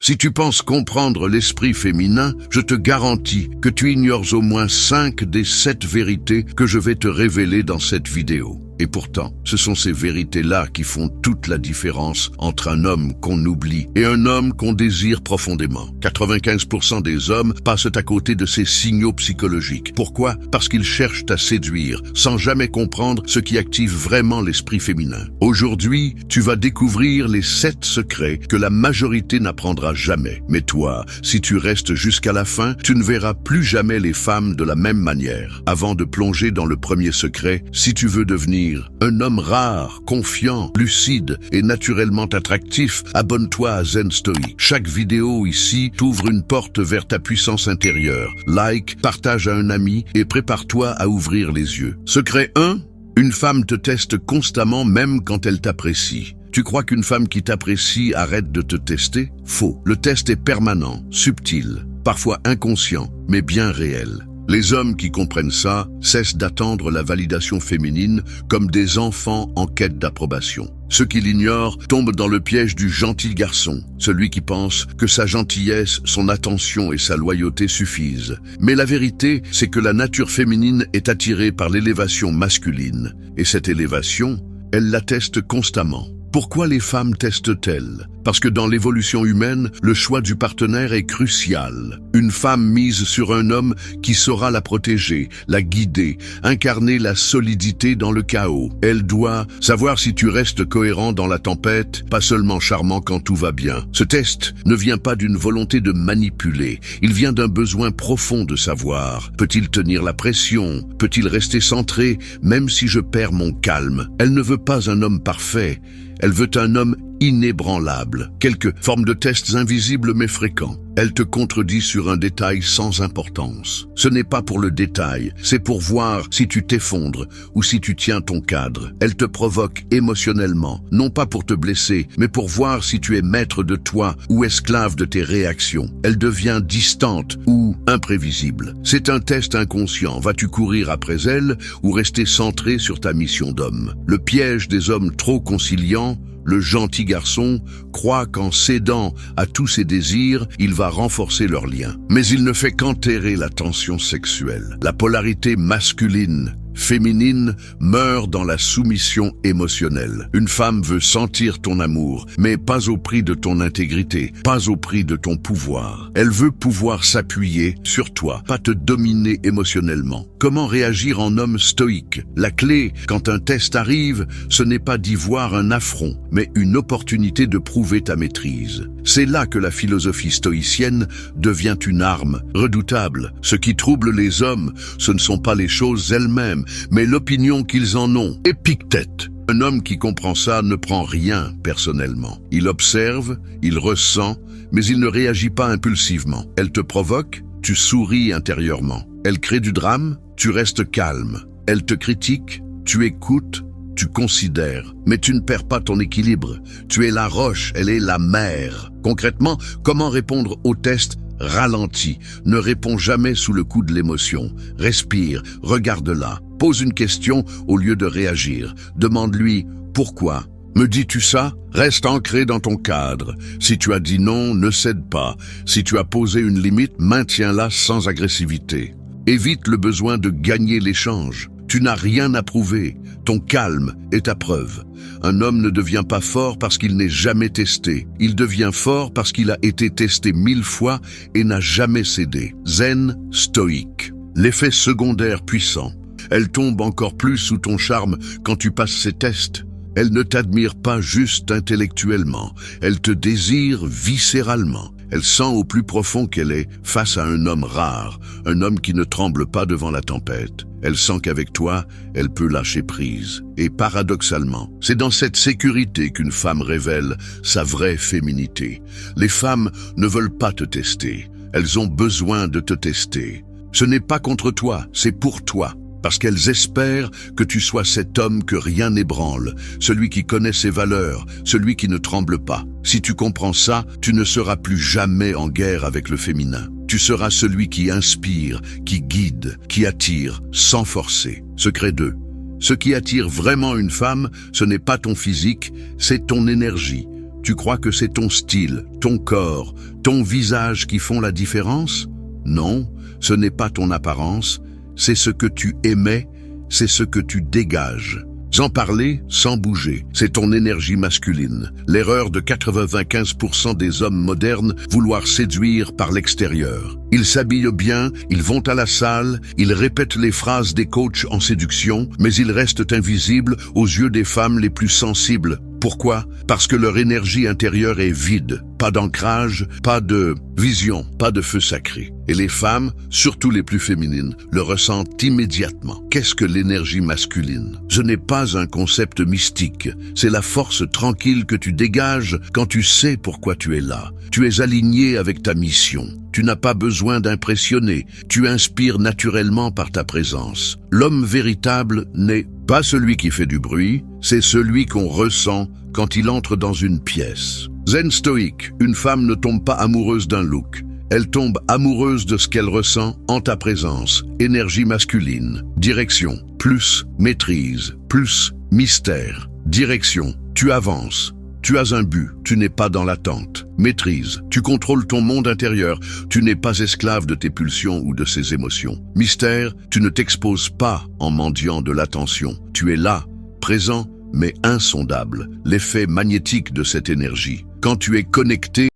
Si tu penses comprendre l'esprit féminin, je te garantis que tu ignores au moins 5 des 7 vérités que je vais te révéler dans cette vidéo. Et pourtant, ce sont ces vérités-là qui font toute la différence entre un homme qu'on oublie et un homme qu'on désire profondément. 95% des hommes passent à côté de ces signaux psychologiques. Pourquoi? Parce qu'ils cherchent à séduire, sans jamais comprendre ce qui active vraiment l'esprit féminin. Aujourd'hui, tu vas découvrir les 7 secrets que la majorité n'apprendra jamais. Mais toi, si tu restes jusqu'à la fin, tu ne verras plus jamais les femmes de la même manière. Avant de plonger dans le premier secret, si tu veux devenir un homme rare, confiant, lucide et naturellement attractif, abonne-toi à Zen Stoic. Chaque vidéo ici t'ouvre une porte vers ta puissance intérieure. Like, partage à un ami et prépare-toi à ouvrir les yeux. Secret 1. Une femme te teste constamment même quand elle t'apprécie. Tu crois qu'une femme qui t'apprécie arrête de te tester? Faux. Le test est permanent, subtil, parfois inconscient, mais bien réel. Les hommes qui comprennent ça cessent d'attendre la validation féminine comme des enfants en quête d'approbation. Ceux qui l'ignorent tombent dans le piège du gentil garçon, celui qui pense que sa gentillesse, son attention et sa loyauté suffisent. Mais la vérité, c'est que la nature féminine est attirée par l'élévation masculine. Et cette élévation, elle la teste constamment. Pourquoi les femmes testent-elles? Parce que dans l'évolution humaine, le choix du partenaire est crucial. Une femme mise sur un homme qui saura la protéger, la guider, incarner la solidité dans le chaos. Elle doit savoir si tu restes cohérent dans la tempête, pas seulement charmant quand tout va bien. Ce test ne vient pas d'une volonté de manipuler, il vient d'un besoin profond de savoir. Peut-il tenir la pression? Peut-il rester centré, même si je perds mon calme? Elle ne veut pas un homme parfait. Elle veut un homme inébranlable. Quelques formes de tests invisibles mais fréquents. Elle te contredit sur un détail sans importance. Ce n'est pas pour le détail, c'est pour voir si tu t'effondres ou si tu tiens ton cadre. Elle te provoque émotionnellement, non pas pour te blesser, mais pour voir si tu es maître de toi ou esclave de tes réactions. Elle devient distante ou imprévisible. C'est un test inconscient. Vas-tu courir après elle ou rester centré sur ta mission d'homme? Le piège des hommes trop conciliants. Le gentil garçon croit qu'en cédant à tous ses désirs, il va renforcer leur lien. Mais il ne fait qu'enterrer la tension sexuelle. La polarité masculine, féminine, meurt dans la soumission émotionnelle. Une femme veut sentir ton amour, mais pas au prix de ton intégrité, pas au prix de ton pouvoir. Elle veut pouvoir s'appuyer sur toi, pas te dominer émotionnellement. Comment réagir en homme stoïque? La clé, quand un test arrive, ce n'est pas d'y voir un affront, mais une opportunité de prouver ta maîtrise. C'est là que la philosophie stoïcienne devient une arme redoutable. Ce qui trouble les hommes, ce ne sont pas les choses elles-mêmes, mais l'opinion qu'ils en ont. Épictète. Un homme qui comprend ça ne prend rien personnellement. Il observe, il ressent, mais il ne réagit pas impulsivement. Elle te provoque, tu souris intérieurement. Elle crée du drame, tu restes calme. Elle te critique, tu écoutes, tu considères, mais tu ne perds pas ton équilibre. Tu es la roche, elle est la mer. Concrètement, comment répondre au test? Ralentis, ne réponds jamais sous le coup de l'émotion. Respire, regarde-la. Pose une question au lieu de réagir. Demande-lui « Pourquoi ?» Me dis-tu ça? Reste ancré dans ton cadre. Si tu as dit non, ne cède pas. Si tu as posé une limite, maintiens-la sans agressivité. Évite le besoin de gagner l'échange. Tu n'as rien à prouver. Ton calme est ta preuve. Un homme ne devient pas fort parce qu'il n'est jamais testé. Il devient fort parce qu'il a été testé 1000 fois et n'a jamais cédé. Zen stoïque. L'effet secondaire puissant. Elle tombe encore plus sous ton charme quand tu passes ces tests. Elle ne t'admire pas juste intellectuellement. Elle te désire viscéralement. Elle sent au plus profond qu'elle est face à un homme rare, un homme qui ne tremble pas devant la tempête. Elle sent qu'avec toi, elle peut lâcher prise. Et paradoxalement, c'est dans cette sécurité qu'une femme révèle sa vraie féminité. Les femmes ne veulent pas te tester. Elles ont besoin de te tester. Ce n'est pas contre toi, c'est pour toi. Parce qu'elles espèrent que tu sois cet homme que rien n'ébranle, celui qui connaît ses valeurs, celui qui ne tremble pas. Si tu comprends ça, tu ne seras plus jamais en guerre avec le féminin. Tu seras celui qui inspire, qui guide, qui attire, sans forcer. Secret 2. Ce qui attire vraiment une femme, ce n'est pas ton physique, c'est ton énergie. Tu crois que c'est ton style, ton corps, ton visage qui font la différence? Non, ce n'est pas ton apparence, c'est ce que tu émets, c'est ce que tu dégages. Sans parler, sans bouger, c'est ton énergie masculine. L'erreur de 95% des hommes modernes, vouloir séduire par l'extérieur. Ils s'habillent bien, ils vont à la salle, ils répètent les phrases des coachs en séduction, mais ils restent invisibles aux yeux des femmes les plus sensibles. Pourquoi? Parce que leur énergie intérieure est vide. Pas d'ancrage, pas de vision, pas de feu sacré. Et les femmes, surtout les plus féminines, le ressentent immédiatement. Qu'est-ce que l'énergie masculine? Ce n'est pas un concept mystique. C'est la force tranquille que tu dégages quand tu sais pourquoi tu es là. Tu es aligné avec ta mission. Tu n'as pas besoin d'impressionner. Tu inspires naturellement par ta présence. L'homme véritable n'est pas celui qui fait du bruit, c'est celui qu'on ressent quand il entre dans une pièce. Zen stoïque, une femme ne tombe pas amoureuse d'un look. Elle tombe amoureuse de ce qu'elle ressent en ta présence. Énergie masculine. Direction, plus maîtrise, plus mystère. Direction, tu avances. Tu as un but, tu n'es pas dans l'attente. Maîtrise, tu contrôles ton monde intérieur, tu n'es pas esclave de tes pulsions ou de ses émotions. Mystère, tu ne t'exposes pas en mendiant de l'attention. Tu es là, présent, mais insondable. L'effet magnétique de cette énergie. Quand tu es connecté,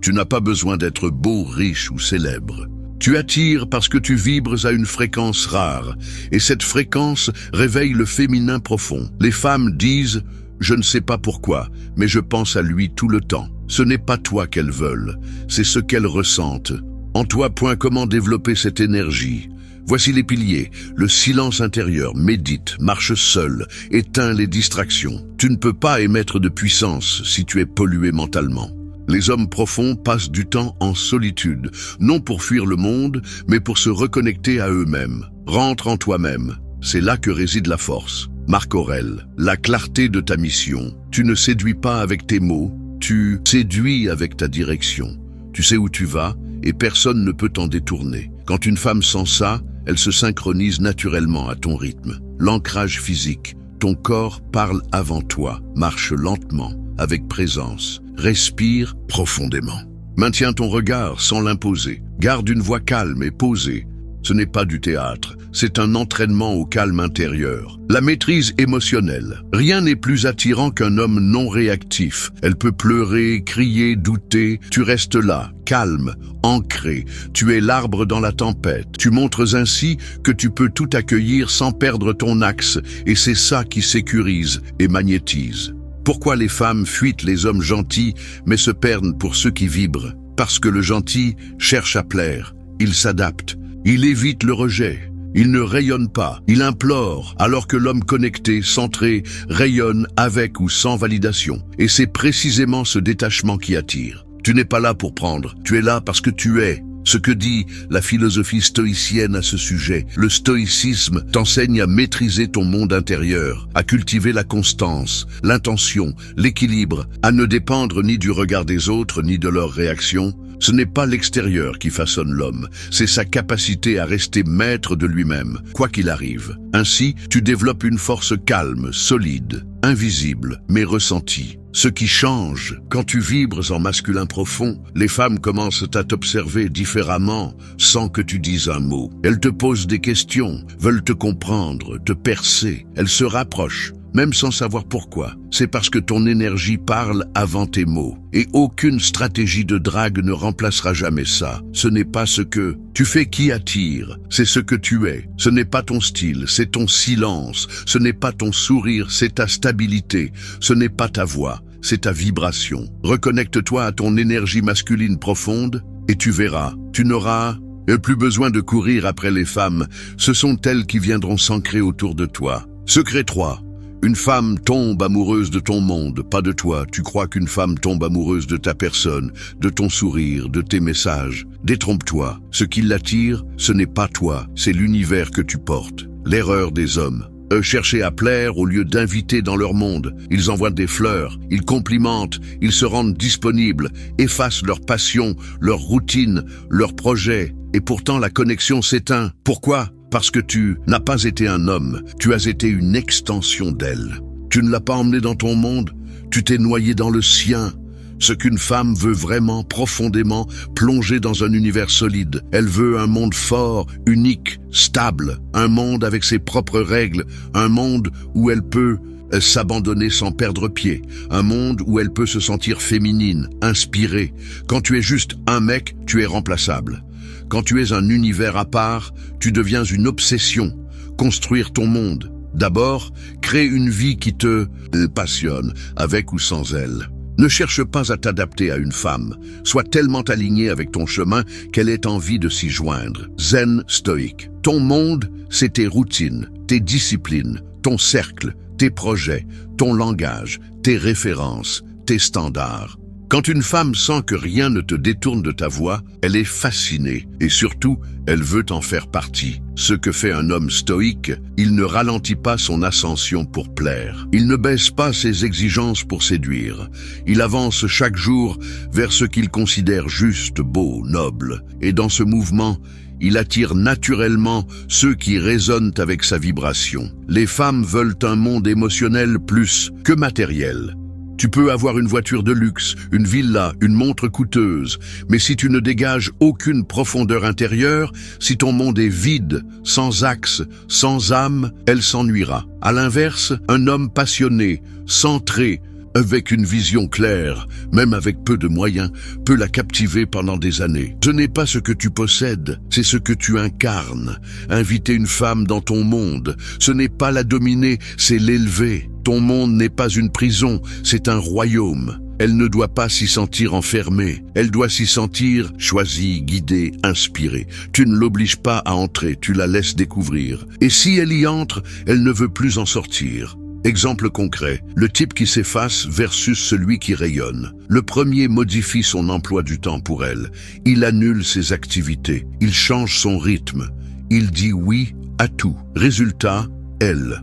tu n'as pas besoin d'être beau, riche ou célèbre. Tu attires parce que tu vibres à une fréquence rare, et cette fréquence réveille le féminin profond. Les femmes disent « Je ne sais pas pourquoi, mais je pense à lui tout le temps ». Ce n'est pas toi qu'elles veulent, c'est ce qu'elles ressentent. En toi, comment développer cette énergie? Voici les piliers. Le silence intérieur, médite, marche seul, éteins les distractions. Tu ne peux pas émettre de puissance si tu es pollué mentalement. Les hommes profonds passent du temps en solitude, non pour fuir le monde, mais pour se reconnecter à eux-mêmes. Rentre en toi-même, c'est là que réside la force. Marc Aurèle, la clarté de ta mission. Tu ne séduis pas avec tes mots, tu séduis avec ta direction. Tu sais où tu vas et personne ne peut t'en détourner. Quand une femme sent ça, elle se synchronise naturellement à ton rythme. L'ancrage physique, ton corps parle avant toi, marche lentement, avec présence, respire profondément. Maintiens ton regard sans l'imposer, garde une voix calme et posée. Ce n'est pas du théâtre, c'est un entraînement au calme intérieur. La maîtrise émotionnelle. Rien n'est plus attirant qu'un homme non réactif. Elle peut pleurer, crier, douter. Tu restes là, calme, ancré. Tu es l'arbre dans la tempête. Tu montres ainsi que tu peux tout accueillir sans perdre ton axe. Et c'est ça qui sécurise et magnétise. Pourquoi les femmes fuient les hommes gentils mais se perdent pour ceux qui vibrent? Parce que le gentil cherche à plaire. Il s'adapte. Il évite le rejet, il ne rayonne pas, il implore, alors que l'homme connecté, centré, rayonne avec ou sans validation. Et c'est précisément ce détachement qui attire. Tu n'es pas là pour prendre, tu es là parce que tu es. Ce que dit la philosophie stoïcienne à ce sujet. Le stoïcisme t'enseigne à maîtriser ton monde intérieur, à cultiver la constance, l'intention, l'équilibre, à ne dépendre ni du regard des autres ni de leurs réactions. Ce n'est pas l'extérieur qui façonne l'homme, c'est sa capacité à rester maître de lui-même, quoi qu'il arrive. Ainsi, tu développes une force calme, solide, invisible, mais ressentie. Ce qui change, quand tu vibres en masculin profond, les femmes commencent à t'observer différemment, sans que tu dises un mot. Elles te posent des questions, veulent te comprendre, te percer. Elles se rapprochent, même sans savoir pourquoi. C'est parce que ton énergie parle avant tes mots. Et aucune stratégie de drague ne remplacera jamais ça. Ce n'est pas ce que tu fais qui attire, c'est ce que tu es. Ce n'est pas ton style, c'est ton silence. Ce n'est pas ton sourire, c'est ta stabilité. Ce n'est pas ta voix, c'est ta vibration. Reconnecte-toi à ton énergie masculine profonde et tu verras, tu n'auras plus besoin de courir après les femmes. Ce sont elles qui viendront s'ancrer autour de toi. Secret 3. Une femme tombe amoureuse de ton monde, pas de toi. Tu crois qu'une femme tombe amoureuse de ta personne, de ton sourire, de tes messages. Détrompe-toi. Ce qui l'attire, ce n'est pas toi, c'est l'univers que tu portes. L'erreur des hommes. Eux chercher à plaire au lieu d'inviter dans leur monde. Ils envoient des fleurs, ils complimentent, ils se rendent disponibles, effacent leur passion, leur routine, leurs projets. Et pourtant la connexion s'éteint. Pourquoi ? Parce que tu n'as pas été un homme, tu as été une extension d'elle. Tu ne l'as pas emmenée dans ton monde, Tu t'es noyé dans le sien. Ce qu'une femme veut vraiment, profondément, plonger dans un univers solide. Elle veut un monde fort, unique, stable, un monde avec ses propres règles, un monde où elle peut s'abandonner sans perdre pied, un monde où elle peut se sentir féminine, inspirée. Quand tu es juste un mec, tu es remplaçable. Quand tu es un univers à part, tu deviens une obsession. Construire ton monde. D'abord, crée une vie qui te passionne, avec ou sans elle. Ne cherche pas à t'adapter à une femme. Sois tellement aligné avec ton chemin qu'elle ait envie de s'y joindre. Zen stoïque. Ton monde, c'est tes routines, tes disciplines, ton cercle, tes projets, ton langage, tes références, tes standards. Quand une femme sent que rien ne te détourne de ta voie, elle est fascinée et surtout, elle veut en faire partie. Ce que fait un homme stoïque, il ne ralentit pas son ascension pour plaire. Il ne baisse pas ses exigences pour séduire. Il avance chaque jour vers ce qu'il considère juste, beau, noble. Et dans ce mouvement, il attire naturellement ceux qui résonnent avec sa vibration. Les femmes veulent un monde émotionnel plus que matériel. Tu peux avoir une voiture de luxe, une villa, une montre coûteuse, mais si tu ne dégages aucune profondeur intérieure, si ton monde est vide, sans axe, sans âme, elle s'ennuiera. À l'inverse, un homme passionné, centré, avec une vision claire, même avec peu de moyens, peut la captiver pendant des années. Ce n'est pas ce que tu possèdes, c'est ce que tu incarnes. Inviter une femme dans ton monde, ce n'est pas la dominer, c'est l'élever. Ton monde n'est pas une prison, c'est un royaume. Elle ne doit pas s'y sentir enfermée, elle doit s'y sentir choisie, guidée, inspirée. Tu ne l'obliges pas à entrer, tu la laisses découvrir. Et si elle y entre, elle ne veut plus en sortir. Exemple concret, le type qui s'efface versus celui qui rayonne. Le premier modifie son emploi du temps pour elle. Il annule ses activités, il change son rythme. Il dit oui à tout. Résultat, elle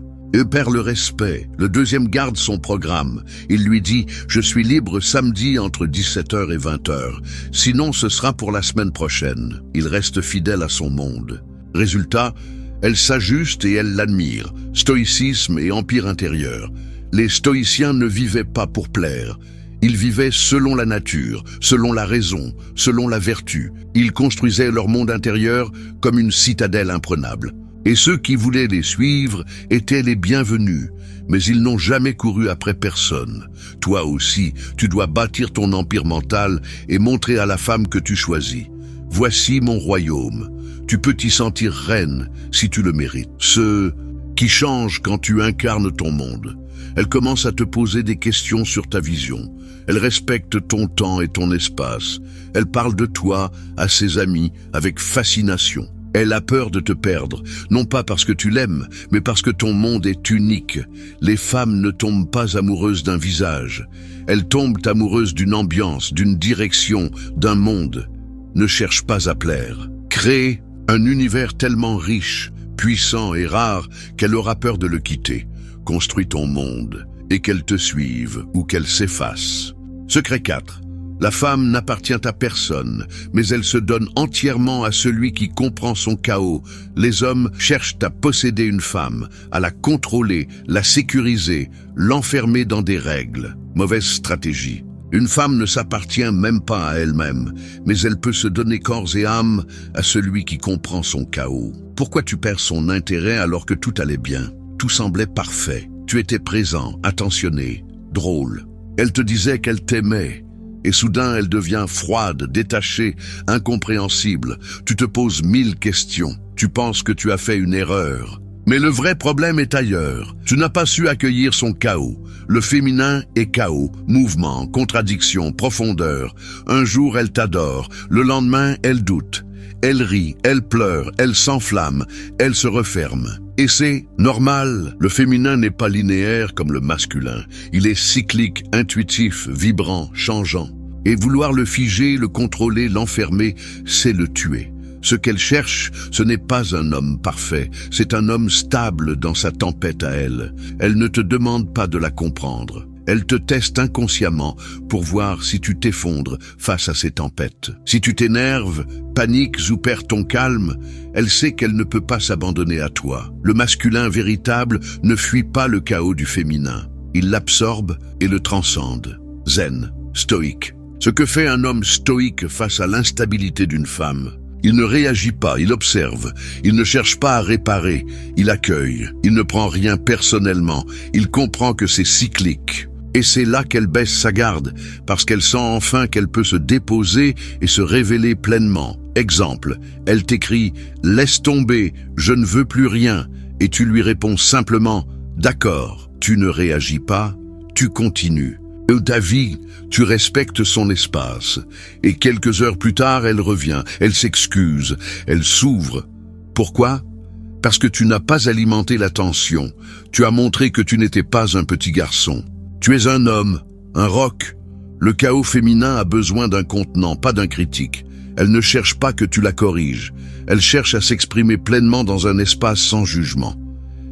perd le respect. Le deuxième garde son programme. Il lui dit « Je suis libre samedi entre 17h et 20h. Sinon, ce sera pour la semaine prochaine. » Il reste fidèle à son monde. Résultat, elle s'ajuste et elle l'admire. Stoïcisme et empire intérieur. Les stoïciens ne vivaient pas pour plaire. Ils vivaient selon la nature, selon la raison, selon la vertu. Ils construisaient leur monde intérieur comme une citadelle imprenable. Et ceux qui voulaient les suivre étaient les bienvenus, mais ils n'ont jamais couru après personne. Toi aussi, tu dois bâtir ton empire mental et montrer à la femme que tu choisis. Voici mon royaume. Tu peux t'y sentir reine si tu le mérites. Ce qui change quand tu incarnes ton monde. Elle commence à te poser des questions sur ta vision. Elle respecte ton temps et ton espace. Elle parle de toi à ses amis avec fascination. Elle a peur de te perdre, non pas parce que tu l'aimes, mais parce que ton monde est unique. Les femmes ne tombent pas amoureuses d'un visage. Elles tombent amoureuses d'une ambiance, d'une direction, d'un monde. Ne cherche pas à plaire. Crée un univers tellement riche, puissant et rare qu'elle aura peur de le quitter. Construis ton monde et qu'elle te suive ou qu'elle s'efface. Secret 4. La femme n'appartient à personne, mais elle se donne entièrement à celui qui comprend son chaos. Les hommes cherchent à posséder une femme, à la contrôler, la sécuriser, l'enfermer dans des règles. Mauvaise stratégie. Une femme ne s'appartient même pas à elle-même, mais elle peut se donner corps et âme à celui qui comprend son chaos. Pourquoi tu perds son intérêt alors que tout allait bien? Tout semblait parfait. Tu étais présent, attentionné, drôle. Elle te disait qu'elle t'aimait. Et soudain, elle devient froide, détachée, incompréhensible. Tu te poses 1000 questions. Tu penses que tu as fait une erreur. Mais le vrai problème est ailleurs. Tu n'as pas su accueillir son chaos. Le féminin est chaos, mouvement, contradiction, profondeur. Un jour, elle t'adore. Le lendemain, elle doute. Elle rit, elle pleure, elle s'enflamme, elle se referme. Et c'est normal. Le féminin n'est pas linéaire comme le masculin. Il est cyclique, intuitif, vibrant, changeant. Et vouloir le figer, le contrôler, l'enfermer, c'est le tuer. Ce qu'elle cherche, ce n'est pas un homme parfait, c'est un homme stable dans sa tempête à elle. Elle ne te demande pas de la comprendre. Elle te teste inconsciemment pour voir si tu t'effondres face à ces tempêtes. Si tu t'énerves, paniques ou perds ton calme, elle sait qu'elle ne peut pas s'abandonner à toi. Le masculin véritable ne fuit pas le chaos du féminin. il l'absorbe et le transcende. Zen, stoïque. Ce que fait un homme stoïque face à l'instabilité d'une femme. Il ne réagit pas, il observe, il ne cherche pas à réparer, il accueille, il ne prend rien personnellement, il comprend que c'est cyclique. Et c'est là qu'elle baisse sa garde, parce qu'elle sent enfin qu'elle peut se déposer et se révéler pleinement. Exemple, elle t'écrit « Laisse tomber, je ne veux plus rien » et tu lui réponds simplement « D'accord ». Tu ne réagis pas, tu continues. De ta vie, tu respectes son espace. Et quelques heures plus tard, elle revient, elle s'excuse, elle s'ouvre. Pourquoi ? Parce que tu n'as pas alimenté la tension. Tu as montré que tu n'étais pas un petit garçon. Tu es un homme, un roc. Le chaos féminin a besoin d'un contenant, pas d'un critique. Elle ne cherche pas que tu la corriges. Elle cherche à s'exprimer pleinement dans un espace sans jugement.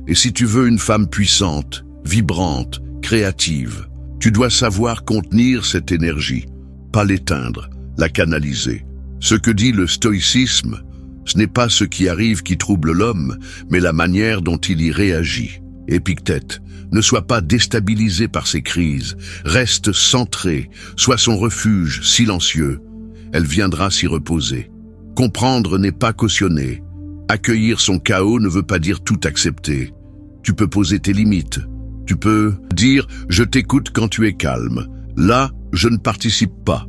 Et si tu veux une femme puissante, vibrante, créative, tu dois savoir contenir cette énergie, pas l'éteindre, la canaliser. Ce que dit le stoïcisme, ce n'est pas ce qui arrive qui trouble l'homme, mais la manière dont il y réagit. Épictète, ne sois pas déstabilisé par ces crises, reste centré, sois son refuge silencieux. Elle viendra s'y reposer. Comprendre n'est pas cautionner. Accueillir son chaos ne veut pas dire tout accepter. Tu peux poser tes limites. Tu peux dire « je t'écoute quand tu es calme ». Là, je ne participe pas.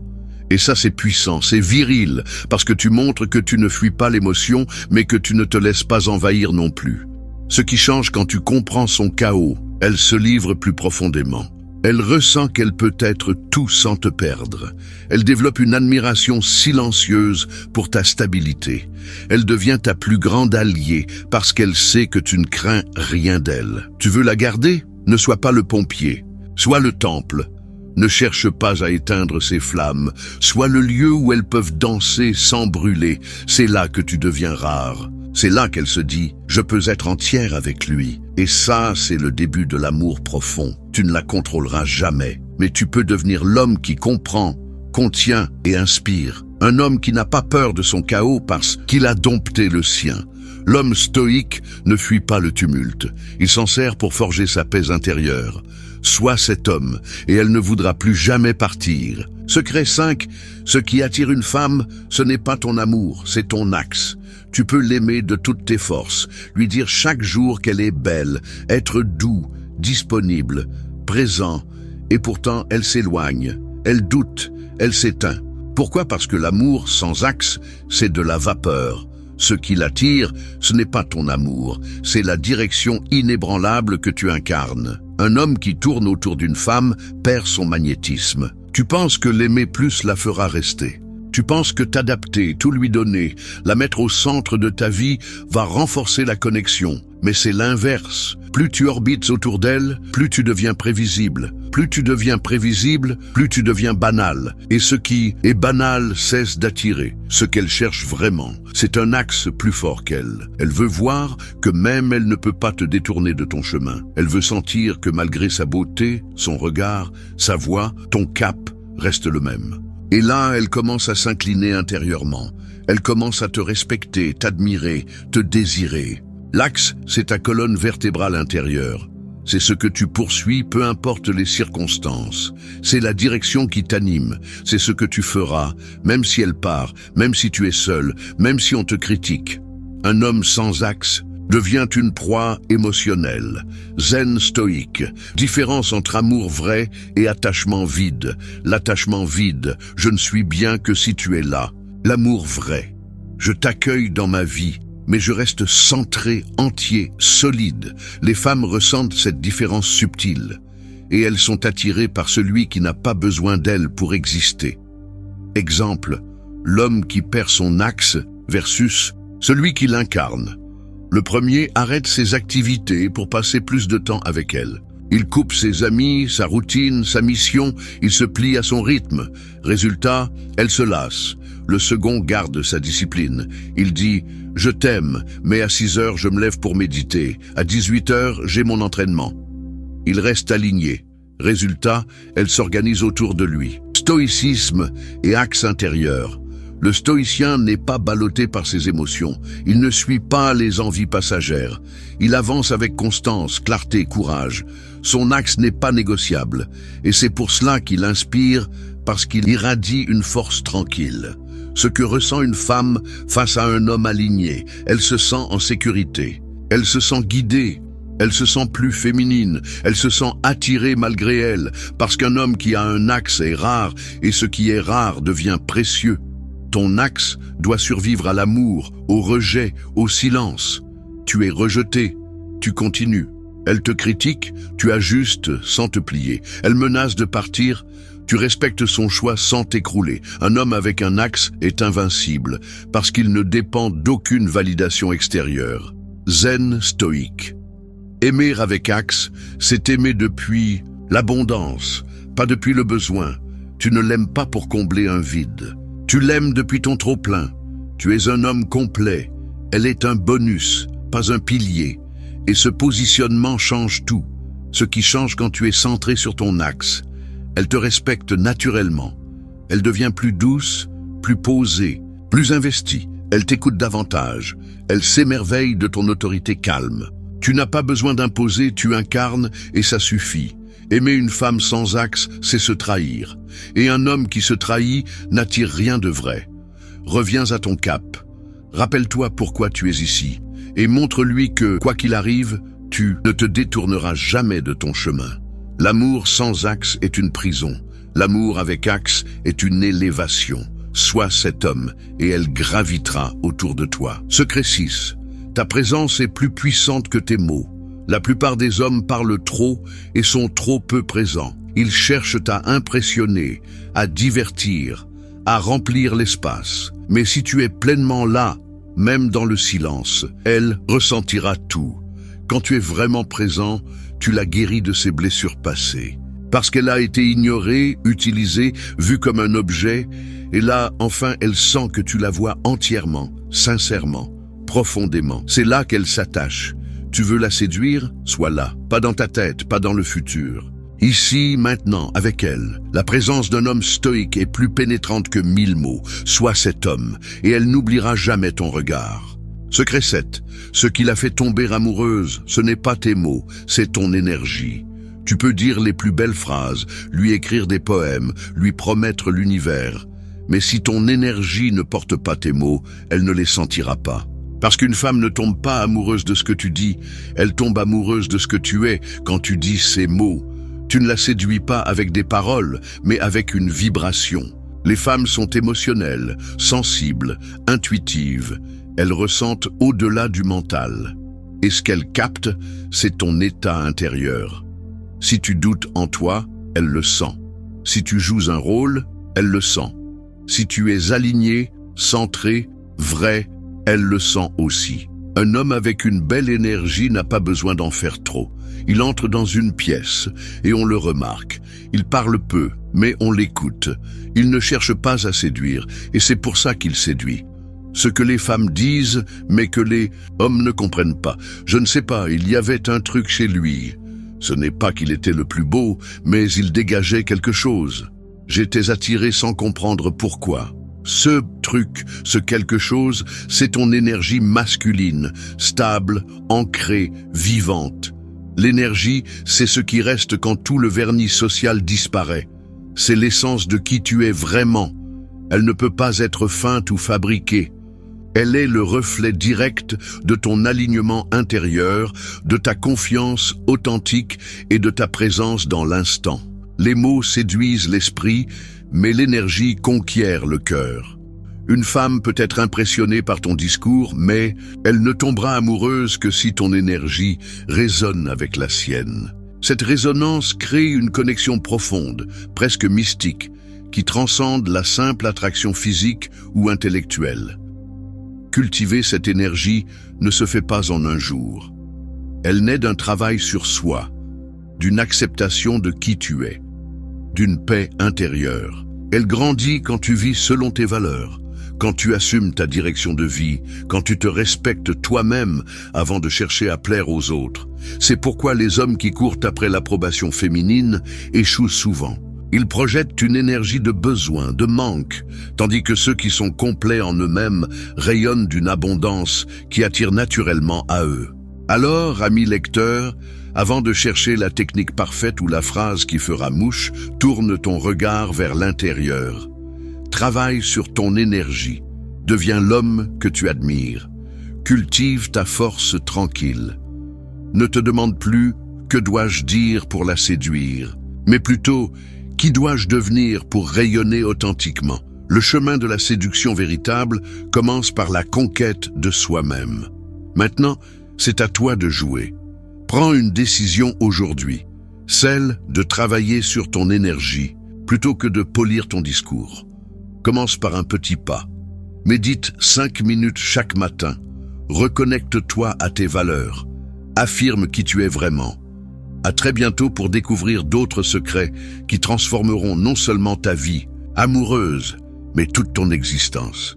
Et ça, c'est puissant, c'est viril, parce que tu montres que tu ne fuis pas l'émotion, mais que tu ne te laisses pas envahir non plus. Ce qui change quand tu comprends son chaos, elle se livre plus profondément. Elle ressent qu'elle peut être tout sans te perdre. Elle développe une admiration silencieuse pour ta stabilité. Elle devient ta plus grande alliée parce qu'elle sait que tu ne crains rien d'elle. Tu veux la garder ? Ne sois pas le pompier, sois le temple. Ne cherche pas à éteindre ses flammes, sois le lieu où elles peuvent danser sans brûler. C'est là que tu deviens rare. C'est là qu'elle se dit « je peux être entière avec lui ». Et ça, c'est le début de l'amour profond. Tu ne la contrôleras jamais, mais tu peux devenir l'homme qui comprend, contient et inspire. Un homme qui n'a pas peur de son chaos parce qu'il a dompté le sien. L'homme stoïque ne fuit pas le tumulte. Il s'en sert pour forger sa paix intérieure. Sois cet homme, et elle ne voudra plus jamais partir. Secret 5, ce qui attire une femme, ce n'est pas ton amour, c'est ton axe. Tu peux l'aimer de toutes tes forces, lui dire chaque jour qu'elle est belle, être doux, disponible, présent, et pourtant elle s'éloigne, elle doute, elle s'éteint. Pourquoi ? Parce que l'amour sans axe, c'est de la vapeur. Ce qui l'attire, ce n'est pas ton amour, c'est la direction inébranlable que tu incarnes. Un homme qui tourne autour d'une femme perd son magnétisme. Tu penses que l'aimer plus la fera rester. Tu penses que t'adapter, tout lui donner, la mettre au centre de ta vie va renforcer la connexion. Mais c'est l'inverse. Plus tu orbites autour d'elle, plus tu deviens prévisible. Plus tu deviens prévisible, plus tu deviens banal. Et ce qui est banal cesse d'attirer. Ce qu'elle cherche vraiment, c'est un axe plus fort qu'elle. Elle veut voir que même elle ne peut pas te détourner de ton chemin. Elle veut sentir que malgré sa beauté, son regard, sa voix, ton cap reste le même. Et là, elle commence à s'incliner intérieurement. Elle commence à te respecter, t'admirer, te désirer. L'axe, c'est ta colonne vertébrale intérieure. C'est ce que tu poursuis, peu importe les circonstances. C'est la direction qui t'anime. C'est ce que tu feras, même si elle part, même si tu es seul, même si on te critique. Un homme sans axe devient une proie émotionnelle. Zen stoïque. Différence entre amour vrai et attachement vide. L'attachement vide, je ne suis bien que si tu es là. L'amour vrai. Je t'accueille dans ma vie, mais je reste centré, entier, solide. Les femmes ressentent cette différence subtile, et elles sont attirées par celui qui n'a pas besoin d'elles pour exister. Exemple, l'homme qui perd son axe versus celui qui l'incarne. Le premier arrête ses activités pour passer plus de temps avec elle. Il coupe ses amis, sa routine, sa mission, il se plie à son rythme. Résultat, elle se lasse. Le second garde sa discipline. Il dit « Je t'aime, mais à 6 heures, je me lève pour méditer. À 18 heures, j'ai mon entraînement. » Il reste aligné. Résultat, elle s'organise autour de lui. Stoïcisme et axe intérieur. Le stoïcien n'est pas ballotté par ses émotions. Il ne suit pas les envies passagères. Il avance avec constance, clarté, courage. Son axe n'est pas négociable. Et c'est pour cela qu'il inspire, parce qu'il irradie une force tranquille. Ce que ressent une femme face à un homme aligné, elle se sent en sécurité. Elle se sent guidée. Elle se sent plus féminine, elle se sent attirée malgré elle, parce qu'un homme qui a un axe est rare, et ce qui est rare devient précieux. Ton axe doit survivre à l'amour, au rejet, au silence. Tu es rejeté, tu continues. Elle te critique, tu ajustes sans te plier. Elle menace de partir, tu respectes son choix sans t'écrouler. Un homme avec un axe est invincible, parce qu'il ne dépend d'aucune validation extérieure. Zen stoïque. Aimer avec axe, c'est aimer depuis l'abondance, pas depuis le besoin. Tu ne l'aimes pas pour combler un vide. Tu l'aimes depuis ton trop-plein. Tu es un homme complet. Elle est un bonus, pas un pilier. Et ce positionnement change tout. Ce qui change quand tu es centré sur ton axe. Elle te respecte naturellement. Elle devient plus douce, plus posée, plus investie. Elle t'écoute davantage. Elle s'émerveille de ton autorité calme. Tu n'as pas besoin d'imposer, tu incarnes et ça suffit. Aimer une femme sans axe, c'est se trahir. Et un homme qui se trahit n'attire rien de vrai. Reviens à ton cap. Rappelle-toi pourquoi tu es ici. Et montre-lui que, quoi qu'il arrive, tu ne te détourneras jamais de ton chemin. L'amour sans axe est une prison. L'amour avec axe est une élévation. Sois cet homme et elle gravitera autour de toi. Secret 6. Ta présence est plus puissante que tes mots. La plupart des hommes parlent trop et sont trop peu présents. Ils cherchent à impressionner, à divertir, à remplir l'espace. Mais si tu es pleinement là, même dans le silence, elle ressentira tout. Quand tu es vraiment présent, tu la guéris de ses blessures passées. Parce qu'elle a été ignorée, utilisée, vue comme un objet, et là, enfin, elle sent que tu la vois entièrement, sincèrement. Profondément. C'est là qu'elle s'attache. Tu veux la séduire? Sois là. Pas dans ta tête, pas dans le futur. Ici, maintenant, avec elle. La présence d'un homme stoïque est plus pénétrante que 1000 mots. Sois cet homme, et elle n'oubliera jamais ton regard. Secret 7. Ce qui l'a fait tomber amoureuse, ce n'est pas tes mots, c'est ton énergie. Tu peux dire les plus belles phrases, lui écrire des poèmes, lui promettre l'univers. Mais si ton énergie ne porte pas tes mots, elle ne les sentira pas. Parce qu'une femme ne tombe pas amoureuse de ce que tu dis, elle tombe amoureuse de ce que tu es quand tu dis ces mots. Tu ne la séduis pas avec des paroles, mais avec une vibration. Les femmes sont émotionnelles, sensibles, intuitives. Elles ressentent au-delà du mental. Et ce qu'elles captent, c'est ton état intérieur. Si tu doutes en toi, elle le sent. Si tu joues un rôle, elle le sent. Si tu es aligné, centré, vrai, elle le sent aussi. Un homme avec une belle énergie n'a pas besoin d'en faire trop. Il entre dans une pièce et on le remarque. Il parle peu, mais on l'écoute. Il ne cherche pas à séduire et c'est pour ça qu'il séduit. Ce que les femmes disent, mais que les hommes ne comprennent pas. Je ne sais pas, il y avait un truc chez lui. Ce n'est pas qu'il était le plus beau, mais il dégageait quelque chose. J'étais attiré sans comprendre pourquoi. Ce truc, ce quelque chose, c'est ton énergie masculine, stable, ancrée, vivante. L'énergie, c'est ce qui reste quand tout le vernis social disparaît. C'est l'essence de qui tu es vraiment. Elle ne peut pas être feinte ou fabriquée. Elle est le reflet direct de ton alignement intérieur, de ta confiance authentique et de ta présence dans l'instant. Les mots séduisent l'esprit, mais l'énergie conquiert le cœur. Une femme peut être impressionnée par ton discours, mais elle ne tombera amoureuse que si ton énergie résonne avec la sienne. Cette résonance crée une connexion profonde, presque mystique, qui transcende la simple attraction physique ou intellectuelle. Cultiver cette énergie ne se fait pas en un jour. Elle naît d'un travail sur soi, d'une acceptation de qui tu es, d'une paix intérieure. Elle grandit quand tu vis selon tes valeurs, quand tu assumes ta direction de vie, quand tu te respectes toi-même avant de chercher à plaire aux autres. C'est pourquoi les hommes qui courent après l'approbation féminine échouent souvent. Ils projettent une énergie de besoin, de manque, tandis que ceux qui sont complets en eux-mêmes rayonnent d'une abondance qui attire naturellement à eux. Alors, ami lecteur, avant de chercher la technique parfaite ou la phrase qui fera mouche, tourne ton regard vers l'intérieur. Travaille sur ton énergie. Deviens l'homme que tu admires. Cultive ta force tranquille. Ne te demande plus « que dois-je dire pour la séduire ?» mais plutôt « qui dois-je devenir pour rayonner authentiquement ?» Le chemin de la séduction véritable commence par la conquête de soi-même. Maintenant, c'est à toi de jouer. Prends une décision aujourd'hui, celle de travailler sur ton énergie plutôt que de polir ton discours. Commence par un petit pas. Médite 5 minutes chaque matin. Reconnecte-toi à tes valeurs. Affirme qui tu es vraiment. À très bientôt pour découvrir d'autres secrets qui transformeront non seulement ta vie amoureuse, mais toute ton existence.